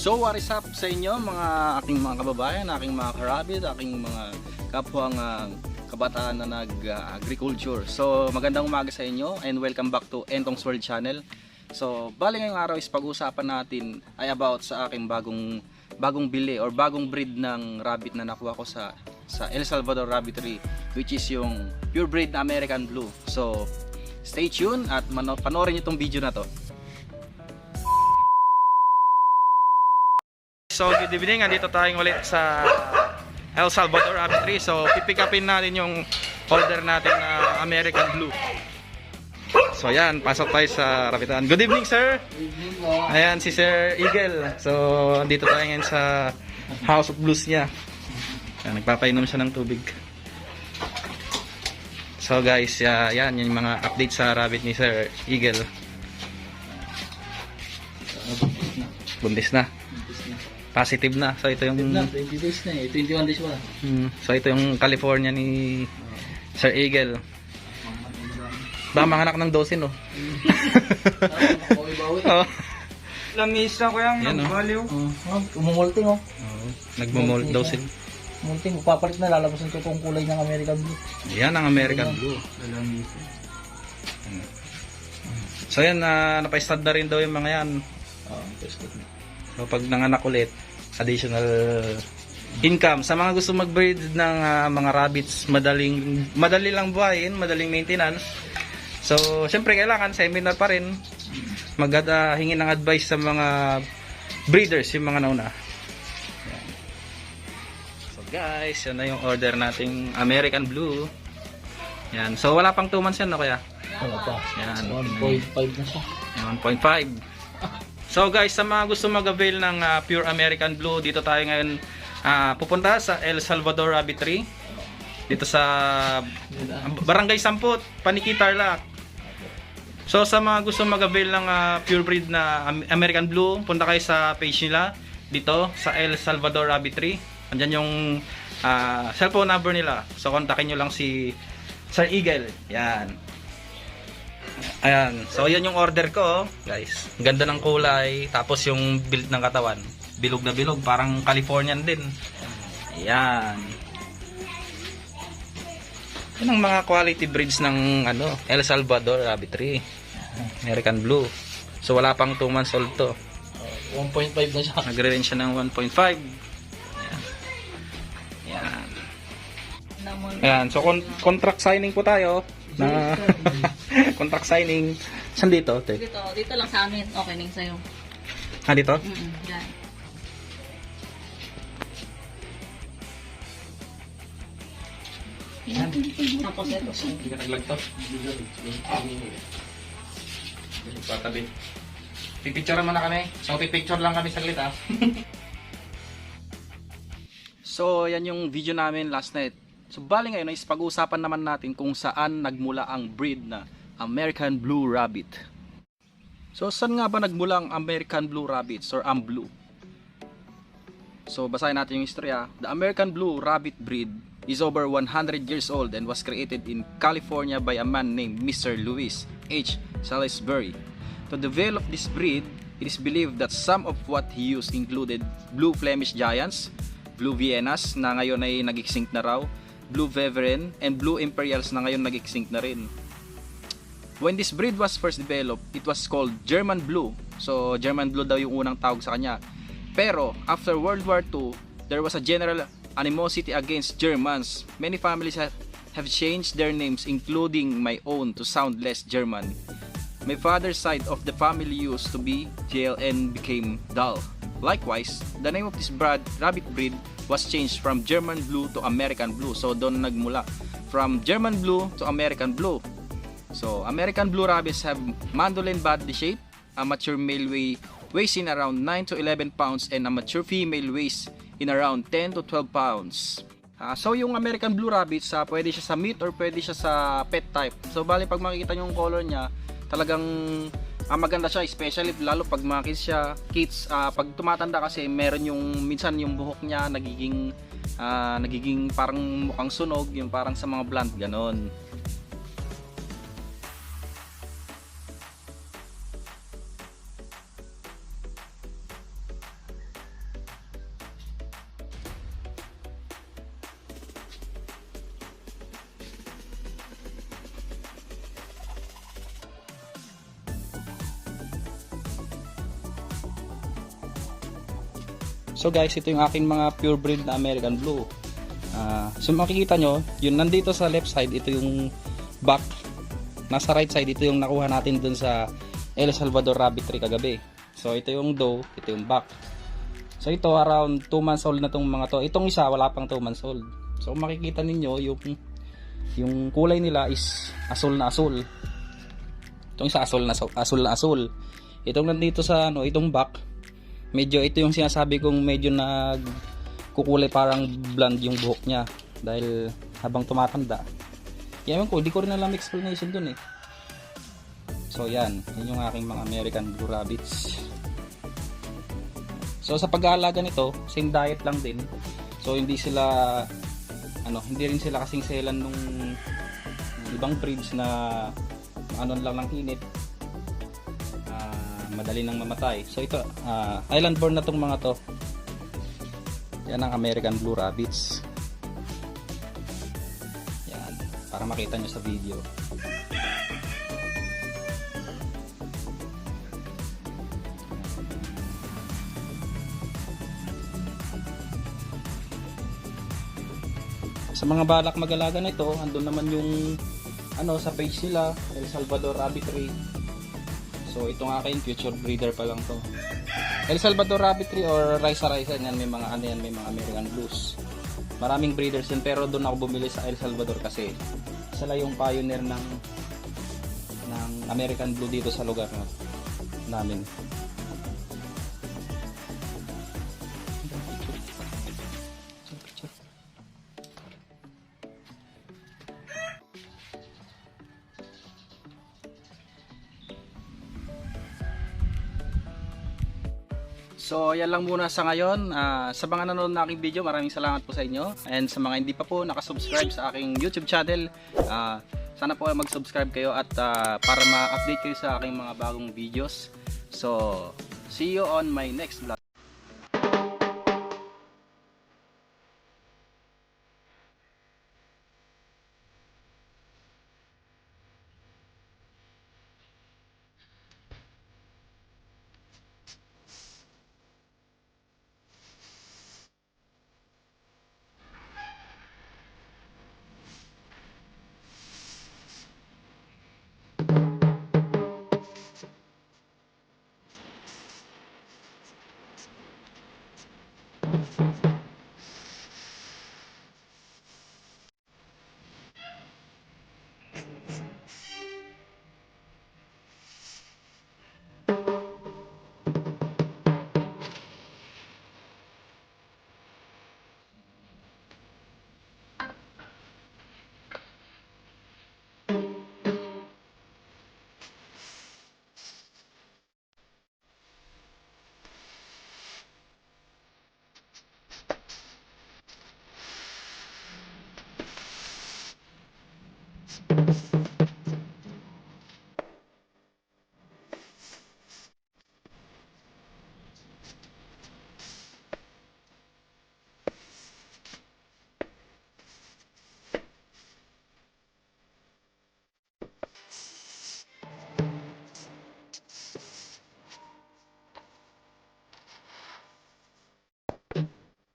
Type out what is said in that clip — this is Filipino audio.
So what is up sa inyo mga aking mga kababayan, aking mga karabit, aking mga kapwang kabataan na nag-agriculture. So magandang umaga sa inyo and welcome back to Entong's World Channel. So bali ngayong araw is pag-uusapan natin ay about sa aking bagong bili or bagong breed ng rabbit na nakuha ko sa El Salvador Rabbitry, which is yung purebred na American Blue. So stay tuned at panoorin niyo tong video na to. So good evening, andito tayong ulit sa El Salvador Rabbitry. So pipick upin natin yung order natin na American Blue. So ayan, pasok tayo sa rabbitan. Good evening sir. Good evening po. Ayan si Sir Eagle. So andito tayo ngayon sa House of Blues niya. Ayan, nagpapainom siya ng tubig. So guys, yan yung mga update sa rabbit ni Sir Eagle. Buntis na. Positive na. So ito yung 20 days na eh. 21 days wala. So ito yung California ni Sir Eagle. Baka manganak ng 12 no. Bawi-bawi. Oh. Lamis na ko yung Yan, oh. baliw. Umumulting oh. Nagmo-mold daw sila. Multing, papalit na, lalabas ang totoong kulay ng American Blue. Yan ang American Blue. Lamis. So yan, napa-stud na rin daw yung mga yan. Tested na. So pag nanganak ulit, additional income. Sa mga gusto mag-breed ng mga rabbits, madali lang buhayin, madaling maintenance. So syempre kailangan seminar pa rin. Hingi ng advice sa mga breeders, yung mga nauna. Yan. So guys, yan na yung order nating American Blue. Yan. So wala pang 2 months yan no kaya? Wala pa. Yan. 1.5 na siya. 1.5. So guys, sa mga gusto mag-avail ng pure American Blue, dito tayo ngayon pupunta sa El Salvador Rabbitry. Dito sa Barangay Samput, Paniki, Tarlac. So sa mga gusto mag-avail ng pure breed na American Blue, punta kayo sa page nila dito sa El Salvador Rabbitry. Andiyan yung cellphone number nila. So kontakin nyo lang si Sir Eagle. Yan. Ayan. So yan yung order ko, guys. Ang ganda ng kulay, tapos yung build ng katawan. Bilog na bilog, parang Californian din. Ayan. Yan ang mga quality breeds ng El Salvador Rabbitry. American Blue. So wala pang 2 months old to. 1.5 na siya. Nagre-range siya ng 1.5. Ayan. Ayan. Ayan. So contract signing po tayo. Na contract signing. Saan dito? Dito lang sa amin. Okay ning sa'yo. Dito? Yan. Tapos ito. Hindi ka naglag to. Patabi. Pipicture mo na kami. So pipicture lang kami saglit ha. So yan yung video namin last night. So bali ngayon is pag-uusapan naman natin kung saan nagmula ang breed na American Blue Rabbit. So saan nga ba nagmula ang American Blue Rabbits or AmBlue? So basahin natin yung istorya. The American Blue Rabbit breed is over 100 years old and was created in California by a man named Mr. Louis H. Salisbury. To develop this breed, it is believed that some of what he used included Blue Flemish Giants, Blue Viennas na ngayon ay nag-extinct na raw, Blue Beveren, and Blue Imperials na ngayon nag-extinct na rin. When this breed was first developed, it was called German Blue. So German Blue daw yung unang tawag sa kanya. Pero after World War II, there was a general animosity against Germans. Many families have changed their names, including my own, to sound less German. My father's side of the family used to be JL and became Dahl. Likewise, the name of this rabbit breed was changed from German Blue to American Blue. So doon nagmula from German Blue to American Blue. So American Blue rabbits have mandolin body shape. A mature male weighs in around 9 to 11 pounds and a mature female weighs in around 10 to 12 pounds. So yung American Blue rabbits, pwede siya sa meat or pwede siya sa pet type. So bali pag makikita nyo yung color niya, talagang maganda siya, especially lalo pag mga kids pag tumatanda kasi meron yung minsan yung buhok niya nagiging parang mukhang sunog, yung parang sa mga blunt ganon. So guys, ito yung aking mga purebred na American Blue. So makikita nyo, yun nandito sa left side, ito yung back. Nasa right side, ito yung nakuha natin dun sa El Salvador Rabbitry kagabi. So ito yung doe, ito yung back. So ito around 2 months old na tong mga to. Itong isa wala pang 2 months old. So makikita ninyo yung kulay nila is asul na asul. Itong isa asul na asul. Itong nandito sa itong back, medyo ito yung sinasabi kong medyo nagkukulay parang blonde yung buhok niya dahil habang tumatanda. Ewan ko, hindi ko rin alam explanation dun eh. So yan yung aking mga American Blue Rabbits. So sa pag-aalaga nito, same diet lang din. So hindi rin sila kasing selan nung ibang breeds na lang ng init. Madali nang mamatay. So ito, island born na tong mga to. Yan ang American Blue Rabbits. Yan, para makita nyo sa video. Sa mga balak mag-alaga nito, andun naman yung sa page nila, El Salvador Rabbitry. So itong akin future breeder pa lang to. El Salvador Rabbitry or Raisa yan, may mga may mga American Blues. Maraming breeders yan, pero doon ako bumili sa El Salvador kasi sila yung pioneer ng American Blue dito sa lugar namin. So yan lang muna sa ngayon. Sa mga nanonood na aking video, maraming salamat po sa inyo. And sa mga hindi pa po nakasubscribe sa aking YouTube channel, sana po mag-subscribe kayo at para ma-update kayo sa aking mga bagong videos. So see you on my next vlog.